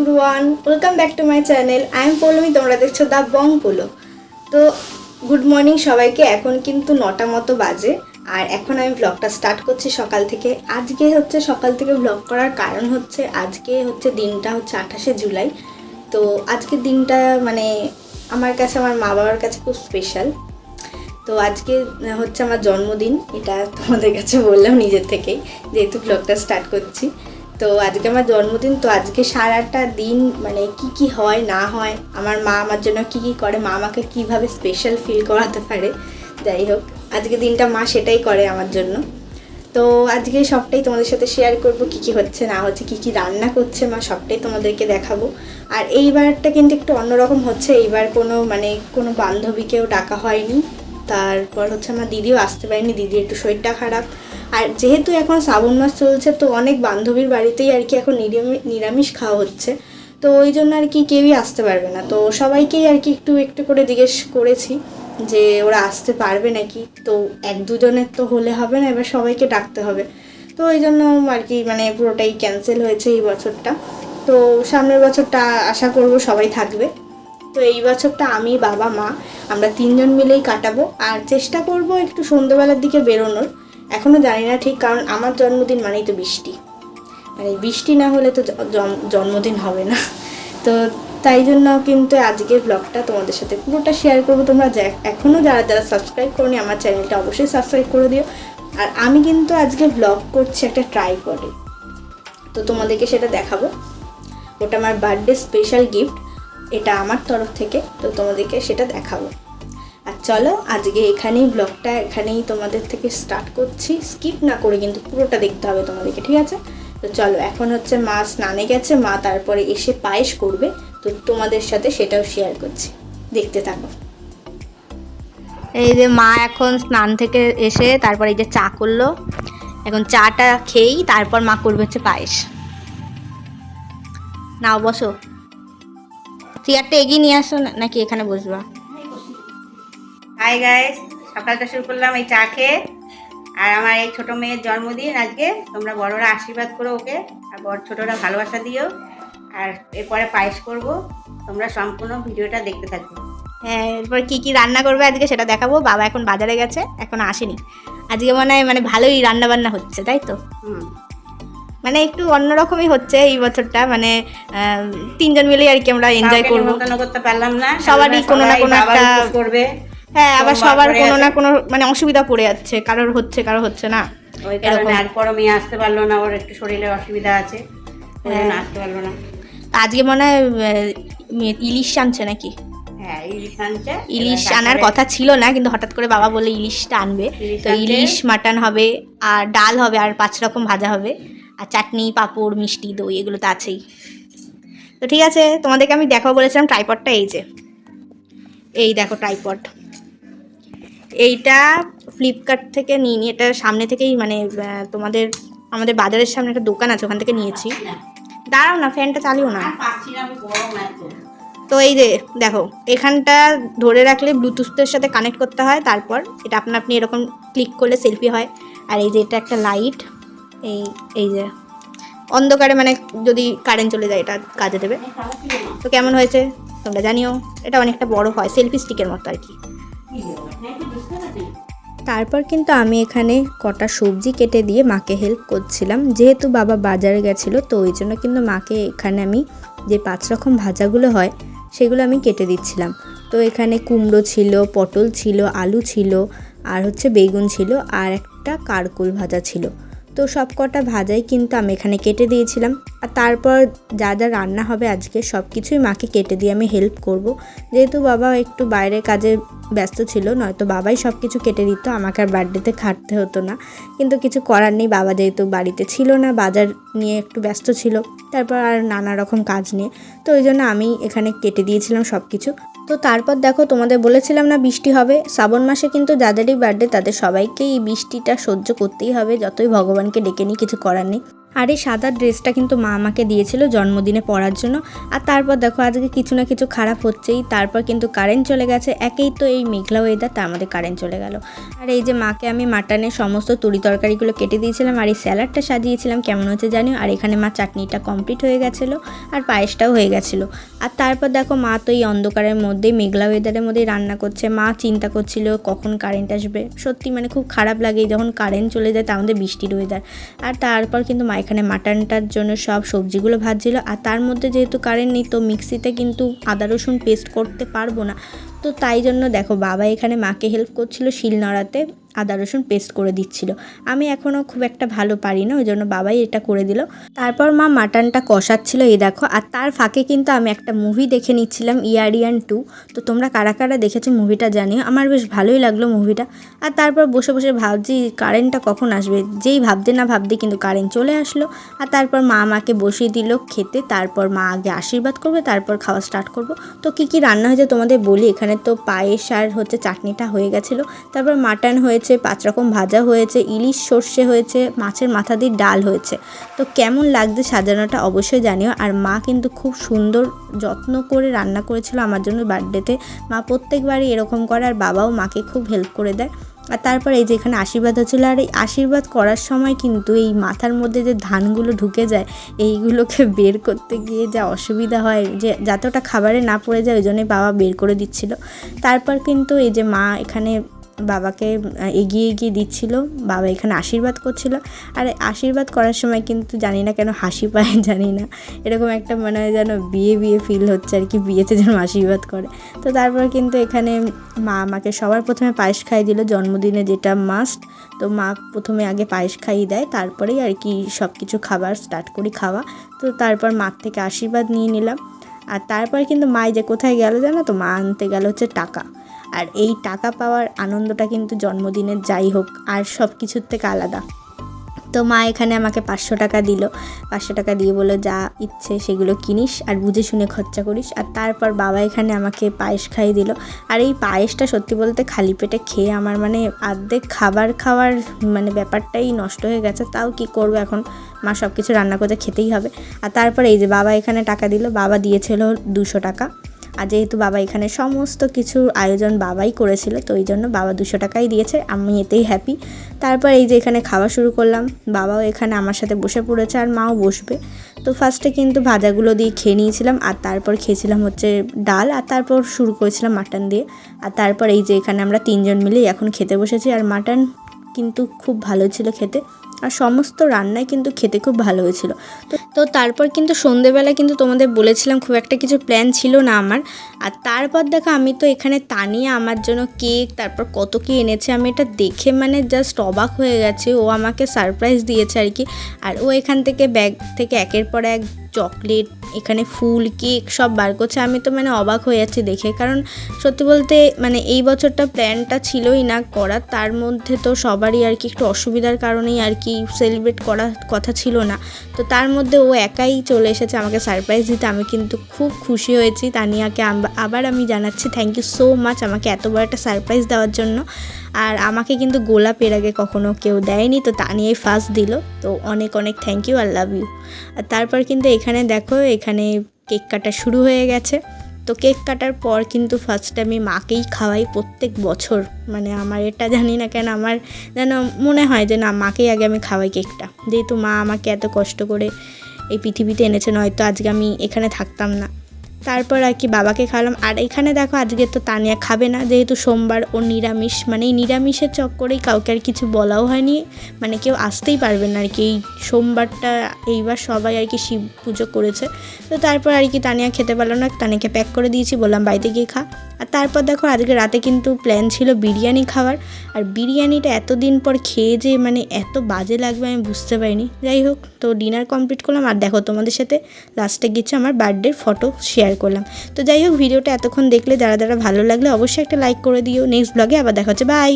Everyone, welcome back to my channel. I am Poulami, তোমরা দেখছো the Bong Polo. তো গুড মর্নিং সবাইকে। এখন কিন্তু 9টা মতো বাজে আর এখন আমি ব্লগটা স্টার্ট করছি সকাল থেকে। আজকে হচ্ছে সকাল থেকে ব্লগ করার কারণ হচ্ছে আজকে হচ্ছে দিনটা হচ্ছে 28শে জুলাই। তো আজকের দিনটা মানে আমার কাছে, আমার মা বাবার কাছে খুব স্পেশাল। তো আজকে হচ্ছে আমার জন্মদিন, এটা তোমাদের কাছে বললাম নিজের থেকেই, যেহেতু ব্লগটা স্টার্ট করছি। তো আজকে আমার জন্মদিন। তো আজকে সারাটা দিন মানে কি হয় না হয়, আমার মা আমার জন্য কি করে, মা আমাকে কীভাবে স্পেশাল ফিল করাতে পারে, যাই হোক আজকে দিনটা মা সেটাই করে আমার জন্য। তো আজকে সবটাই তোমাদের সাথে শেয়ার করব, কি হচ্ছে না হচ্ছে, কি রান্না করছে মা, সবটাই তোমাদেরকে দেখাবো। আর এইবারটা কিন্তু একটু অন্যরকম হচ্ছে, এইবার কোনো বান্ধবীকেও ডাকা হয়নি। তারপর হচ্ছে আমার দিদিও আসতে পারেনি, দিদি একটু শরীরটা খারাপ। আর যেহেতু এখন শ্রাবণ মাস চলছে, তো অনেক বান্ধবীর বাড়িতেই আর কি এখন নিরামিষ খাওয়া হচ্ছে। তো ওই জন্য আর কি কেউই আসতে পারবে না। তো সবাইকেই আর কি একটু করে জিজ্ঞেস করেছি যে ওরা আসতে পারবে নাকি। তো এক দুজনের তো হলে হবে না, এবার সবাইকে ডাকতে হবে। তো ওই জন্য আর কি পুরোটাই ক্যান্সেল হয়েছে এই বছরটা। তো সামনের বছরটা আশা করব সবাই থাকবে। তো এই বছরটা আমি, বাবা, মা আমরা 3জন মিলেই কাটাবো। আর চেষ্টা করব একটু সন্ধ্যেবেলার দিকে বেরোনোর। এখনও জানি না ঠিক, কারণ আমার জন্মদিন মানেই তো বৃষ্টি, মানে বৃষ্টি না হলে তো জন্মদিন হবে না। তো তাই জন্য কিন্তু আজকের ব্লগটা তোমাদের সাথে পুরোটা শেয়ার করবো। তোমরা এখনও যারা সাবস্ক্রাইব করোনি আমার চ্যানেলটা অবশ্যই সাবস্ক্রাইব করে দিও। আর আমি কিন্তু আজকে ব্লগ করছি একটা ট্রাইপডে, তো তোমাদেরকে সেটা দেখাবো। ওটা আমার বার্থডে স্পেশাল গিফট, এটা আমার তরফ থেকে, তো তোমাদেরকে সেটা দেখাবো। আর চলো আজকে এখানেই তোমাদের থেকে স্টার্ট করছি। স্কিপ না করে কিন্তু পুরোটা দেখতে হবে তোমাদেরকে, ঠিক আছে? তো চলো, এখন হচ্ছে মা স্নানে গেছে, মা তারপরে এসে পায়েস করবে, তো তোমাদের সাথে সেটাও শেয়ার করছি, দেখতে থাকো। এই যে মা এখন স্নান থেকে এসে তারপর এই যে চা করলো, এখন চাটা খেয়েই তারপর মা করবে হচ্ছে পায়েস। নাও বসো, চেয়ারটা এগিয়ে নিয়ে আসো নাকি এখানে বসবা? হাই গাইস, সকালটা শুরু করলাম এই চা খেয়ে। আর আমার এই ছোট মেয়ের জন্মদিন আজকে, তোমরা বড়রা আশীর্বাদ করো ওকে, আর ছোটরা ভালোবাসা দিও। আর এরপরে পায়েস করব, তোমরা সম্পূর্ণ ভিডিওটা দেখতে থাকো। হ্যাঁ, এরপর কি রান্না করবে আজকে সেটা দেখাবো। বাবা এখন বাজারে গেছে, এখন আসেনি। আজকে মনে হয় ভালোই রান্না বান্না হচ্ছে, তাই তো? একটু অন্যরকমই হচ্ছে এই বছরটা, 3জন মিলেই আর কি আমরা এনজয় করবো। করতে পারলাম না, সবারই কোনো না কোনো একটা করবে। হ্যাঁ, আবার সবার কোনো না কোনো অসুবিধা পড়ে যাচ্ছে, কারোর হচ্ছে না, ওই কারণে। আর বড় মেয়ে আসতে পারলো না, ওর একটু শরীরের অসুবিধা আছে, ওই জন্য আসতে পারলো না। আজকে মনে হয় ইলিশ আনছে নাকি? হ্যাঁ, ইলিশ আনার কথা ছিল না, কিন্তু হঠাৎ করে বাবা বলে ইলিশটা আনবে। তো ইলিশ, মাটন হবে, আর ডাল হবে, আর 5 রকম ভাজা হবে, আর চাটনি, পাঁপড়, মিষ্টি, দই, এগুলো তো আছেই। তো ঠিক আছে, তোমাদেরকে আমি দেখাবো বলেছিলাম ট্রাইপডটা। এই দেখো ট্রাইপড, এইটা ফ্লিপকার্ট থেকে নিয়ে এটা সামনে থেকেই আমাদের বাজারের সামনে একটা দোকান আছে, ওখান থেকে নিয়েছি। দাঁড়াও না, ফ্যানটা চালিও না। তো এই যে দেখো, এখানটা ধরে রাখলে ব্লুটুথের সাথে কানেক্ট করতে হয়, তারপর এটা আপনি এরকম ক্লিক করলে সেলফি হয়। আর এই যে এটা একটা লাইট, এই যে অন্ধকারে যদি কারেন্ট চলে যায় এটা কাজে দেবে। তো কেমন হয়েছে তোমরা জানিও। এটা অনেকটা বড় হয়, সেলফি স্টিকের মতো আর কি। তারপর কিন্তু আমি এখানে কটা সবজি কেটে দিয়ে মাকে হেল্প করছিলাম, যেহেতু বাবা বাজারে গেছিলো, তো ওই জন্য কিন্তু মাকে এখানে আমি যে 5 রকম ভাজাগুলো হয় সেগুলো আমি কেটে দিচ্ছিলাম। তো এখানে কুমড়ো ছিল, পটল ছিল, আলু ছিল, আর হচ্ছে বেগুন ছিল, আর একটা কারকোল ভাজা ছিল। তো সব কটা ভাজাই কিন্তু আমি এখানে কেটে দিয়েছিলাম। আর তারপর যা রান্না হবে আজকে সব কিছুই মাকে কেটে দিয়ে আমি হেল্প করব, যেহেতু বাবা একটু বাইরে কাজে ব্যস্ত ছিল, নয়তো বাবাই সব কিছু কেটে দিত, আমাকে আর বার্থডেতে খাটতে হতো না। কিন্তু কিছু করার নেই, বাবা যেহেতু বাড়িতে ছিল না, বাজার নিয়ে একটু ব্যস্ত ছিল, তারপর আর নানা রকম কাজ নিয়ে, তো ওই জন্য আমি এখানে কেটে দিয়েছিলাম সব কিছু। তো তারপর দেখো, তোমাদের বলেছিলাম না বৃষ্টি হবে। শ্রাবণ মাসে কিন্তু যাদেরই বার্থডে তাদের সবাইকেই এই বৃষ্টিটা সহ্য করতেই হবে, যতই ভগবানকে ডেকে নিই কিছু করার নেই। আর এই সাদা ড্রেসটা কিন্তু মা আমাকে দিয়েছিল জন্মদিনে পরার জন্য। আর তারপর দেখো আজকে কিছু না কিছু খারাপ হচ্ছেই, তারপর কিন্তু কারেন্ট চলে গেছে। একেই তো এই মেঘলা ওয়েদার, তার মধ্যে কারেন্ট চলে গেল। আর এই যে মাকে আমি মাটনের সমস্ত তরি তরকারিগুলো কেটে দিয়েছিলাম আর এই স্যালাডটা সাজিয়েছিলাম, কেমন হচ্ছে জানিও। আর এখানে মা চাটনিটা কমপ্লিট হয়ে গেছিলো আর পায়েসটাও হয়ে গেছিলো। আর তারপর দেখো মা তো এই অন্ধকারের মধ্যেই মেঘলা ওয়েদারের মধ্যেই রান্না করছে। মা চিন্তা করছিল কখন কারেন্ট আসবে। সত্যি মানে খুব খারাপ লাগে যখন কারেন্ট চলে যায়, তার মধ্যে বৃষ্টির ওয়েদার। আর তারপর কিন্তু মা এখানে মাটনটার জন্য সব সবজিগুলো ভাজছিল। আর তার মধ্যে যেহেতু কারেন্ট নেই, তো মিক্সিতে কিন্তু আদা রসুন পেস্ট করতে পারবো না, তো তাই জন্য দেখো বাবা এখানে মাকে হেল্প করছিল শিল নোড়াতে আদা রসুন পেস্ট করে দিচ্ছিল। আমি এখনও খুব একটা ভালো পারি না, ওই জন্য বাবাই এটা করে দিল। তারপর মা মাটনটা কষাচ্ছিল এই দেখো। আর তার ফাঁকে কিন্তু আমি একটা মুভি দেখে নিচ্ছিলাম, ইয়ারিয়ান 2। তো তোমরা কারা কারা দেখেছো মুভিটা জানিও, আমার বেশ ভালোই লাগলো মুভিটা। আর তারপর বসে বসে ভাবছি কারেন্টটা কখন আসবে, যেই ভাবতে না ভাবতে কিন্তু কারেন্ট চলে আসলো। আর তারপর মা আমাকে বসিয়ে দিল খেতে। তারপর মা আগে আশীর্বাদ করবে, তারপর খাওয়া স্টার্ট করব। তো কি কি রান্না হয়েছে তোমাদের বলি। এখানে তো পায়েস আর হচ্ছে চাটনিটা হয়ে গেছিলো। তারপর মাটন হয়েছে, 5 রকম ভাজা হয়েছে, ইলিশ সর্ষে হয়েছে, মাছের মাথা দিয়ে ডাল হয়েছে। তো কেমন লাগছে সাজানোটা অবশ্যই জানিও। আর মা কিন্তু খুব সুন্দর যত্ন করে রান্না করেছিল আমার জন্য বার্থডেতে। মা প্রত্যেকবারই এরকম করে, আর বাবাও মাকে খুব হেল্প করে দেয়। আর তারপর এই যে এখানে আশীর্বাদ হচ্ছিলো। আর এই আশীর্বাদ করার সময় কিন্তু এই মাথার মধ্যে যে ধানগুলো ঢুকে যায়, এইগুলোকে বের করতে গিয়ে যা অসুবিধা হয়, যে যাতে ওটা খাবারে না পড়ে যায়, ওই জন্যই বাবা বের করে দিচ্ছিল। তারপর কিন্তু এই যে মা এখানে বাবাকে এগিয়ে এগিয়ে দিচ্ছিল, বাবা এখানে আশীর্বাদ করছিল। আর আশীর্বাদ করার সময় কিন্তু জানি না কেন হাসি পায়, জানি না, এরকম একটা মনে হয় যেন বিয়ে বিয়ে ফিল হচ্ছে আর কি, বিয়েতে যেন আশীর্বাদ করে। তো তারপর কিন্তু এখানে মা আমাকে সবার প্রথমে পায়েস খাইয়ে দিল, জন্মদিনে যেটা মাস্ট। তো মা প্রথমে আগে পায়েস খাইয়ে দেয়, তারপরেই আর কি সব কিছু খাবার স্টার্ট করি খাওয়া। তো তারপর মার থেকে আশীর্বাদ নিয়ে নিলাম। আর তারপর কিন্তু মা যে কোথায় গেল জানো তো, মা আনতে গেল হচ্ছে টাকা। আর এই টাকা পাওয়ার আনন্দটা কিন্তু জন্মদিনের যাই হোক আর সব কিছুর থেকে আলাদা। তো মা এখানে আমাকে 500 টাকা দিল। 500 টাকা দিয়ে বললো যা ইচ্ছে সেগুলো কিনিস আর বুঝে শুনে খরচা করিস। আর তারপর বাবা এখানে আমাকে পায়েস খাইয়ে দিল। আর এই পায়েসটা সত্যি বলতে খালি পেটে খেয়ে আমার মানে অর্ধেক খাওয়ার মানে ব্যাপারটাই নষ্ট হয়ে গেছে। তাও কি করবো, এখন মা সব কিছু রান্না করতে খেতেই হবে। আর তারপর এই যে বাবা এখানে টাকা দিল, বাবা দিয়েছিল 200 টাকা। আর যেহেতু বাবা এখানে সমস্ত কিছুর আয়োজন বাবাই করেছিল, তো এই জন্য বাবা 200 টাকাই দিয়েছে, আমি এতেই হ্যাপি। তারপর এই যে এখানে খাওয়া শুরু করলাম, বাবাও এখানে আমার সাথে বসে পড়েছে আর মাও বসবে। তো ফার্স্টে কিন্তু ভাজাগুলো দিয়ে খেয়ে নিয়েছিলাম, আর তারপর খেয়েছিলাম হচ্ছে ডাল, আর তারপর শুরু করেছিলাম মাটন দিয়ে। আর তারপর এই যে এখানে আমরা 3 জন মিলেই এখন খেতে বসেছি। আর মাটন কিন্তু খুব ভালো ছিল খেতে, আর সমস্ত রান্নাই কিন্তু খেতে খুব ভালো হয়েছিল। তো তারপর কিন্তু সন্ধেবেলা কিন্তু তোমাদের বলেছিলাম খুব একটা কিছু প্ল্যান ছিল না আমার। আর তারপর দেখো আমি তো এখানে তানিয়া আমার জন্য কেক, তারপর কত কি এনেছে, আমি এটা দেখে মানে জাস্ট অবাক হয়ে গেছে। ও আমাকে সারপ্রাইজ দিয়েছে আর কি। আর ও এখান থেকে ব্যাগ থেকে একের পর এক চকলেট, এখানে ফুল, কেক সব বার করছে। আমি তো মানে অবাক হয়ে যাচ্ছি দেখে, কারণ সত্যি বলতে মানে এই বছরটা প্ল্যানটা ছিলই না করার, তার মধ্যে তো সবারই আর কি একটু অসুবিধার কারণেই আর কি সেলিব্রেট করার কথা ছিল না। তো তার মধ্যে ও একাই চলে এসেছে আমাকে সারপ্রাইজ দিতে। আমি কিন্তু খুব খুশি হয়েছি। তানিয়াকে আবার আমি জানাচ্ছি থ্যাংক ইউ সো মাচ আমাকে এত বড় একটা সারপ্রাইজ দেওয়ার জন্য। আর আমাকে কিন্তু গোলাপ এর আগে কখনো কেউ দেয়নি, তো তানিয়াই ফার্স্ট দিল। তো অনেক অনেক thank you, I love you. আর তারপর কিন্তু এখানে দেখো এখানে কেক কাটা শুরু হয়ে গেছে। তো কেক কাটার পর কিন্তু ফার্স্টে আমি মাকেই খাওয়াই প্রত্যেক বছর, মানে আমার এটা জানি না কেন আমার যেন মনে হয় যে না মাকেই আগে আমি খাওয়াই কেকটা, যেহেতু মা আমাকে এত কষ্ট করে এই পৃথিবীতে এনেছে, নয়তো আজকে আমি এখানে থাকতাম না। তারপর আর কি বাবাকে খাওয়ালাম। আর এখানে দেখো আজকে তো তানিয়া খাবে না, যেহেতু সোমবার ও নিরামিষ, মানে এই নিরামিষের চক্করেই কাউকে আর কিছু বলাও হয়নি, মানে কেউ আসতেই পারবে না আর কি। এই সোমবারটা এইবার সবাই আর কি শিব পুজো করেছে। তো তারপর আর কি তানিয়া খেতে পারলো না, তানিয়াকে প্যাক করে দিয়েছি, বললাম বাড়িতে গিয়ে খা। আর তারপর দেখো আজকে রাতে কিন্তু প্ল্যান ছিল বিরিয়ানি খাওয়ার। আর বিরিয়ানিটা এতদিন পর খেয়ে যে মানে এত বাজে লাগবে আমি বুঝতে পারিনি। যাই হোক, তো ডিনার কমপ্লিট করলাম। আর দেখো তোমাদের সাথে লাস্টে গিয়েছে আমার বার্থডের ফটো শেয়ার করলাম। তো যাই হোক, ভিডিওটা এতক্ষণ দেখলে যারা যারা ভালো লাগলে অবশ্যই একটা লাইক করে দিও। নেক্সট ব্লগে আবার দেখা হচ্ছে, বাই।